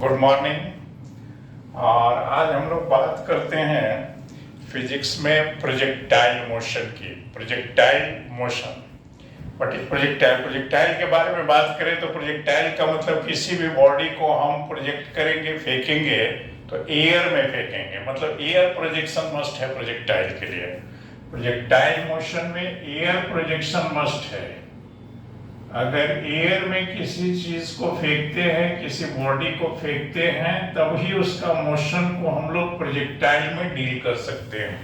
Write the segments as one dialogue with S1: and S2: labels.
S1: Good morning. और आज हम लोग बात करते हैं फिजिक्स में प्रोजेक्टाइल मोशन की। Projectile motion, what is projectile? Projectile के बारे में बात करें तो प्रोजेक्टाइल का मतलब किसी भी बॉडी को हम प्रोजेक्ट करेंगे, फेंकेंगे तो एयर में फेंकेंगे, मतलब एयर प्रोजेक्शन मस्ट है प्रोजेक्टाइल के लिए। प्रोजेक्टाइल मोशन में एयर प्रोजेक्शन मस्ट है। अगर एयर में किसी चीज को फेंकते हैं, किसी बॉडी को फेंकते हैं, तभी उसका मोशन को हम लोग प्रोजेक्टाइल में डील कर सकते हैं।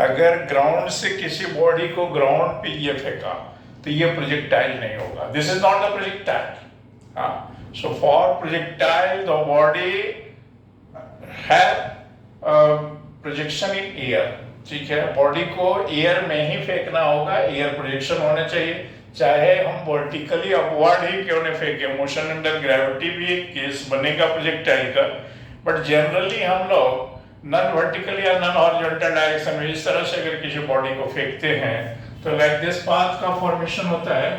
S1: अगर ग्राउंड से किसी बॉडी को ग्राउंड पे ये फेंका तो ये प्रोजेक्टाइल नहीं होगा। This is not the projectile. हाँ, so for projectile the body have projection in air. ठीक है, बॉडी को एयर में ही फेंकना होगा, एयर प्रोजेक्शन होना चाहिए, चाहे हम वर्टिकली अपवर्ड ही क्यों न फेंके। मोशन अंडर ग्रेविटी भी एक केस बनेगा प्रोजेक्टाइल का, बट जनरली हम लोग नॉन वर्टिकल या नॉन हॉरिजॉन्टल डायरेक्शन में इस तरह से अगर किसी बॉडी को फेंकते हैं तो लाइक दिस पाथ का फॉर्मेशन होता है।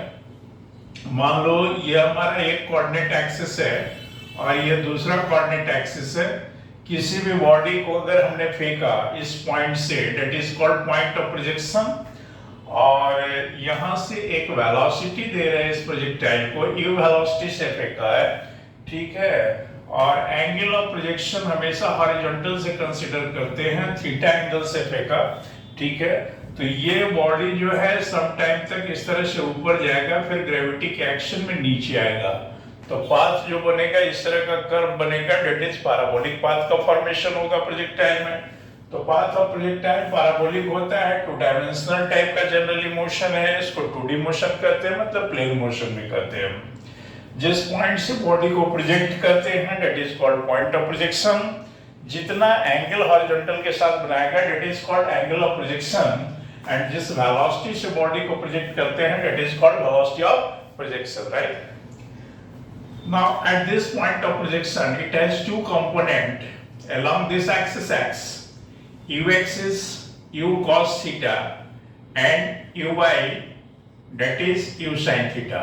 S1: मान लो ये हमारा एक कोऑर्डिनेट एक्सिस है और ये दूसरा कोऑर्डिनेट एक्सिस है। किसी भी बॉडी को अगर हमने फेंका इस पॉइंट से, that is called point of projection, और यहां से एक वेलोसिटी दे रहे हैं इस प्रोजेक्टाइल को, यू वेलोसिटी से फेंका है। ठीक है, और एंगल ऑफ प्रोजेक्शन हमेशा हॉरिजॉन्टल से कंसीडर करते हैं, थीटा एंगल से फेंका। ठीक है, तो ये बॉडी जो है सम टाइम तक इस तरह से ऊपर जाएगा, फिर ग्रेविटी के एक्शन में नीचे आएगा, तो पाथ जो बनेगा इस तरह का कर्व बनेगा, दैट इज पैराबोलिक पाथ का फॉर्मेशन होगा प्रोजेक्टाइल में। तो पाथ ऑफ प्रोजेक्टाइल पैराबोलिक होता है, टू डायमेंशनल टाइप का जनरली मोशन है, इसको 2D मोशन कहते हैं, मतलब प्लेन मोशन भी कहते हैं। जिस पॉइंट से बॉडी को प्रोजेक्ट करते हैं that is called point of projection. जितना एंगल हॉरिजॉन्टल के साथ बनाएगा that is called angle of projection, and जिस वेलोसिटी से बॉडी को प्रोजेक्ट करते हैं that is called velocity of projection, right? Now at this point of projection it has two component along this axis x. Ux is u cos theta and uy, that is u sin theta.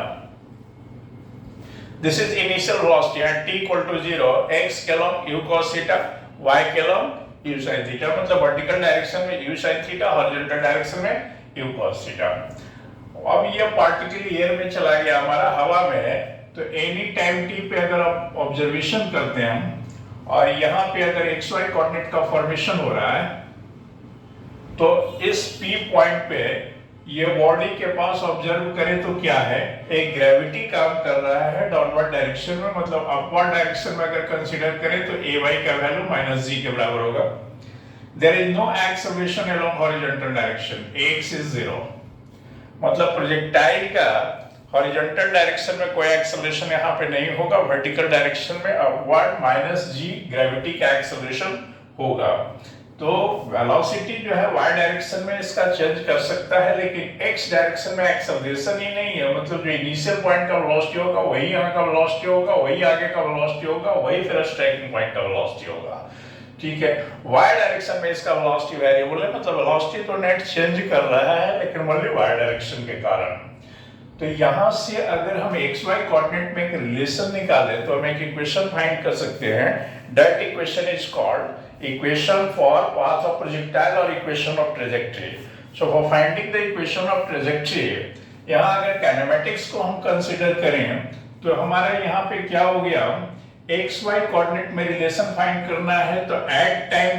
S1: This is initial velocity at t equal to 0, x along u cos theta, y along u sin theta, मतलब vertical direction में u sin theta, horizontal direction में u cos theta। अब ये particle air में चला गया हमारा, हवा में, तो एनी टाइम टी पे अगर आप ऑब्जर्वेशन करते हैं और यहाँ पे अगर xy कोऑर्डिनेट का फॉर्मेशन हो रहा है, तो इस P पॉइंट पे ये बॉडी के पास ऑब्जर्व करें तो क्या है, एक ग्रेविटी काम कर रहा है डाउनवर्ड डायरेक्शन में, मतलब अपवर्ड डायरेक्शन में अगर कंसीडर करें तो ay का वैल्यू -g के बराबर होगा। There is no acceleration along horizontal direction, x is 0, मतलब प्रोजेक्टाइल का हॉरिजॉन्टल डायरेक्शन में कोई एक्सेलरेशन यहाँ पे नहीं होगा, वर्टिकल डायरेक्शन में अपवर्ड -g ग्रेविटी का एक्सेलरेशन होगा। तो वेलोसिटी जो है y डायरेक्शन में इसका चेंज कर सकता है, लेकिन x डायरेक्शन में एक्सेलरेशन ही नहीं है, मतलब जो इनिशियल पॉइंट का वेलोसिटी होगा वही यहाँ का वेलोसिटी होगा, वही आगे का वेलोसिटी होगा, वही फिर स्ट्राइकिंग पॉइंट का वेलोसिटी होगा। ठीक है, y डायरेक्शन में इसका वेलोसिटी वेरिएबल है, मतलब वेलोसिटी तो नेट चेंज कर रहा है लेकिन ओनली y डायरेक्शन के कारण। तो यहां से अगर हम xy कोऑर्डिनेट में एक रिलेशन निकालें तो हम एक इक्वेशन फाइंड कर सकते हैं। That equation is called equation for path of projectile और equation of trajectory. So for finding the equation of trajectory, यहां अगर काइनेमेटिक्स को हम कंसीडर करें तो हमारा यहां पे क्या हो गया, xy कोऑर्डिनेट में रिलेशन फाइंड करना है, तो at time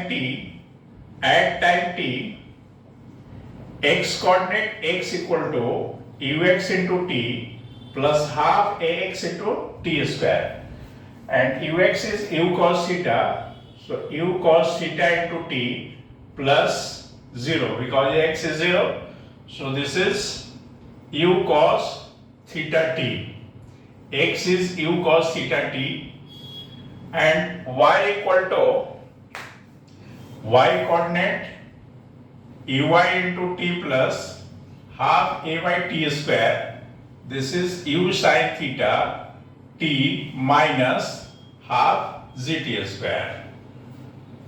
S1: t x coordinate x equal to ux into t plus half ax into t square, and ux is u cos theta, so u cos theta into t plus 0 because x is 0, so this is u cos theta t, x is u cos theta t, and y equal to y coordinate uy into t plus half a by t square, this is u sin theta t minus half gt square.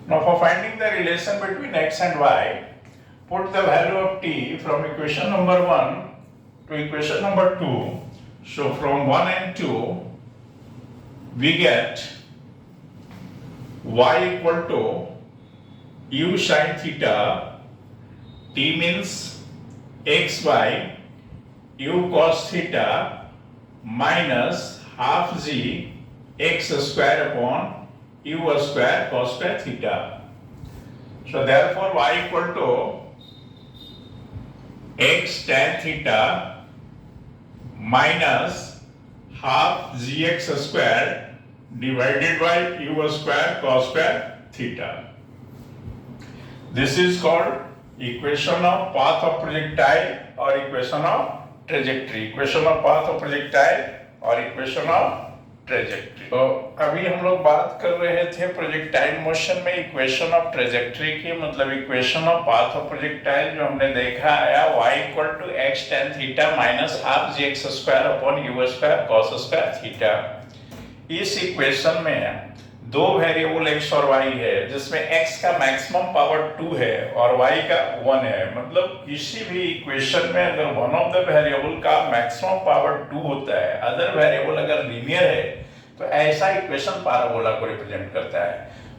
S1: Now for finding the relation between x and y, put the value of t from equation number 1 to equation number 2. So from 1 and 2 we get y equal to u sin theta, t means x by u cos theta minus half g x square upon u square cos square theta. So therefore y equal to x tan theta minus half gx square divided by u square cos square theta. This is called equation of path of projectile or equation of trajectory. Equation of path of projectile और equation of trajectory. तो अभी हम लोग बात कर रहे थे projectile motion में इक्वेशन ऑफ ट्रेजेक्ट्री की, मतलब equation of path of projectile जो हमने देखा आया y equal to x tan theta minus half g x square upon u square cos square theta. इस इक्वेशन में दो वेरिएबल x और y है, जिसमें x का मैक्सिमम पावर 2 है और y का 1 है। मतलब किसी भी इक्वेशन में अगर वन ऑफ द वेरिएबल का मैक्सिमम पावर 2 होता है, अदर वेरिएबल अगर लीनियर है, तो ऐसा इक्वेशन पैराबोला को रिप्रेजेंट करता है।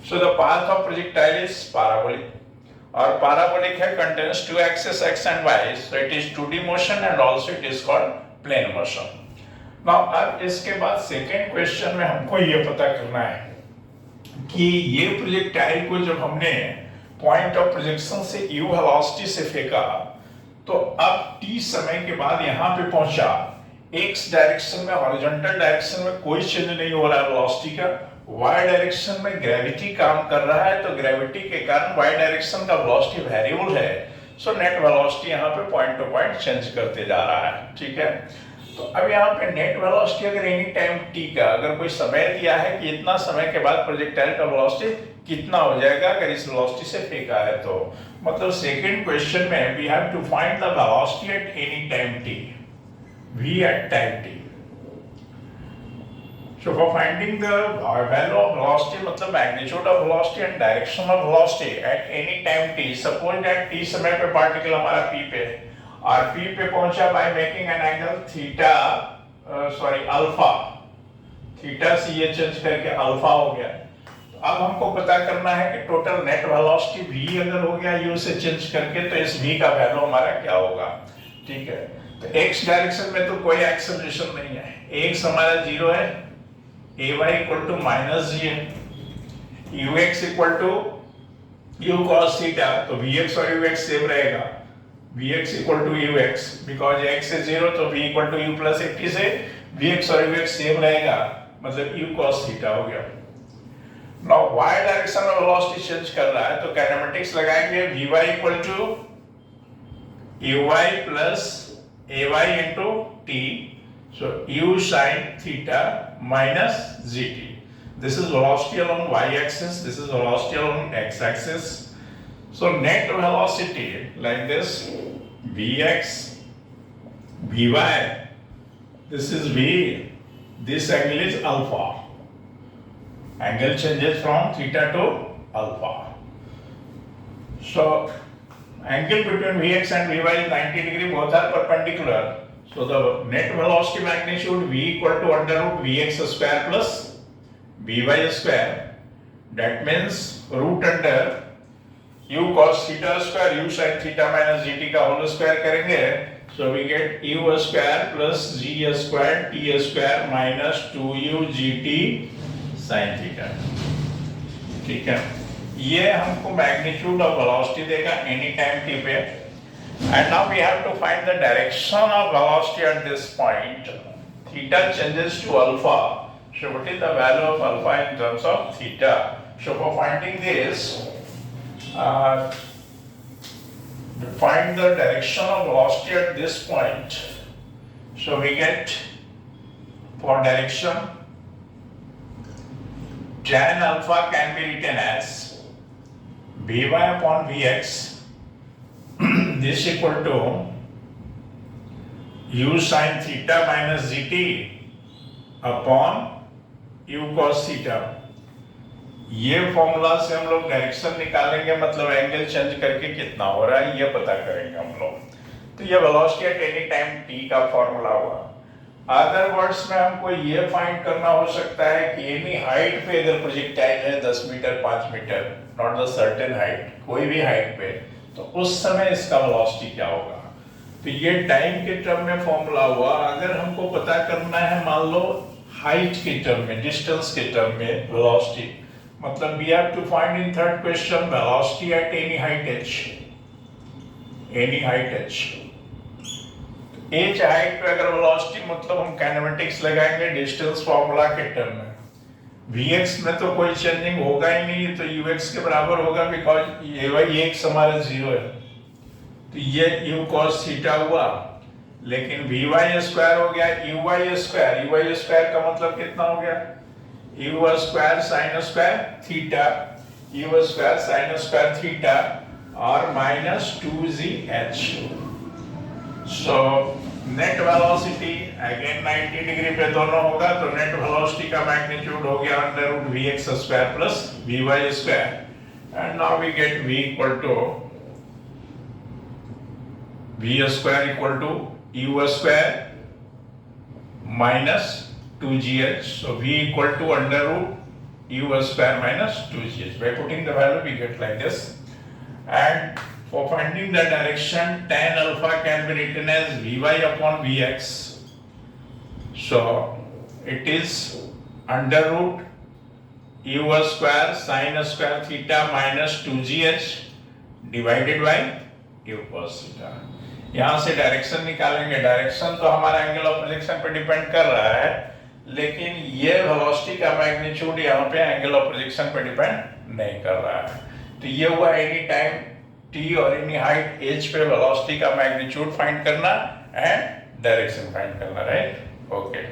S1: So the path of projectile is parabolic और पैराबोलिक है contains two axis x and y, so it is 2D motion and also it is called plane motion. Now अब इसके बाद सेकंड क्वेश्चन में हमको ये पता करना है कि ये प्रोजेक्टाइल को जब हमने पॉइंट ऑफ प्रोजेक्शन से u वेलोसिटी से फेंका, तो अब t समय के बाद यहाँ पे पहुंचा, x डायरेक्शन में हॉरिजॉन्टल डायरेक्शन में कोई चेंज नहीं हो रहा है वेलोसिटी का, y डायरेक्शन में ग्रेविटी काम कर रहा है, तो ग्रेविटी के कारण y डायरेक्शन का वेलोसिटी वेरिएबल है, सो नेट वेलोसिटी यहाँ पे पॉइंट टू पॉइंट चेंज करते जा रहा है। ठीक है, तो अब यहाँ पे नेट वेलोसिटी अगर एनी टाइम t का अगर कोई समय दिया है कि इतना समय के बाद प्रोजेक्टाइल का वेलोसिटी कितना हो जाएगा अगर इस वेलोसिटी से फेंका है, तो मतलब सेकंड क्वेश्चन में we have to find the velocity at any time t, v at time t. So for finding the value of velocity मतलब magnitude of velocity and direction of velocity at any time t, suppose that t समय पे particle हमारा p पे और p पे पहुंचा by making an angle theta alpha, theta से ये चेंज करके अल्फा हो गया। तो अब हमको पता करना है कि टोटल नेट वेलोसिटी v अगर हो गया u से चेंज करके, तो इस v का वैल्यू हमारा क्या होगा। ठीक है, तो x डायरेक्शन में तो कोई एक्सेलरेशन नहीं है, x हमारा 0 है, ay equal to minus g है, ux equal to u cos theta, तो vx और ux सेम रहेगा, vx equal to ux, because x is 0 तो v equal to u plus 80 से vx और ux सेम रहेगा, मतलब u cos थीटा हो गया। नाउ y डायरेक्शन में वेलोसिटी चेंज कर रहा है, तो काइनेमेटिक्स लगाएंगे vy equal to uy plus ay into t, so u sin theta minus gt. This is velocity along y-axis, this is velocity along x-axis. So net velocity like this, vx, vy, this is v, this angle is alpha. Angle changes from theta to alpha. So angle between vx and vy is 90 degree, both are perpendicular. So the net velocity magnitude v equal to under root vx square plus vy square. That means root under u cos theta square u sin theta minus gt का whole square करेंगे, so we get u square plus g square t square minus 2u gt sin theta. ठीक है, ये हमको magnitude of velocity देगा any time t पे। And now we have to find the direction of velocity at this point. Theta changes to alpha, so what is the value of alpha in terms of theta? So for finding this, find the direction of velocity at this point. So we get for direction tan alpha can be written as vy upon vx, this equal to u sin theta minus gt upon u cos theta. ये formula से हम लोग direction निकालेंगे, मतलब angle change करके कितना हो रहा है ये पता करेंगे हम लोग। तो ये velocity at any time t का फॉर्मूला हुआ। अदर वर्ड्स में हमको ये फाइंड करना हो सकता है कि एनी हाइट पे अगर प्रोजेक्टाइल है 10 metre 5 metre, not the certain height, कोई भी हाइट पे, तो उस समय इसका वेलोसिटी क्या होगा। तो ये टाइम के टर्म में फॉर्मूला हुआ। अगर हमको पता करना है मान लो हाइट के टर्म में, डिस्टेंस के टर्म में वेलोसिटी, मतलब we have to find in third question velocity at any height h, any height h। h height पे अगर वेलोसिटी मतलब हम काइनेमेटिक्स लगाएंगे डिस्टेंस फॉर्मूला के टर्म में, vx में तो कोई चेंजिंग होगा ही नहीं, तो ux के बराबर होगा, बिकॉज ये वाई x हमारा 0 है, तो ये u cos थीटा हुआ, लेकिन vy स्क्वायर हो गया uy स्क्वायर का मतलब कितना हो गया, u square sine square theta, u square sine square theta और minus 2gh। So net velocity again 90 degree पे दोनों होगा, तो नेट वेलोसिटी का मैग्नीट्यूड हो गया under root vx square plus vy square, and now we get v equal to v square equal to u square minus 2gh, so v equal to under root u square minus 2gh. By putting the value we get like this, and for finding the direction tan alpha can be written as vy upon vx, so it is under root u square sin square theta minus 2gh divided by u cos theta। यहाँ से direction निकालेंगे, direction तो हमारा angle of projection पे depend कर रहा है, लेकिन ये वेलोसिटी का मैग्नीट्यूड यहाँ पे एंगल ऑफ प्रोजेक्शन पे डिपेंड नहीं कर रहा है। तो ये हुआ एनी टाइम t और एनी हाइट h पे वेलोसिटी का मैग्नीट्यूड फाइंड करना एंड डायरेक्शन फाइंड करना, राइट। ओके।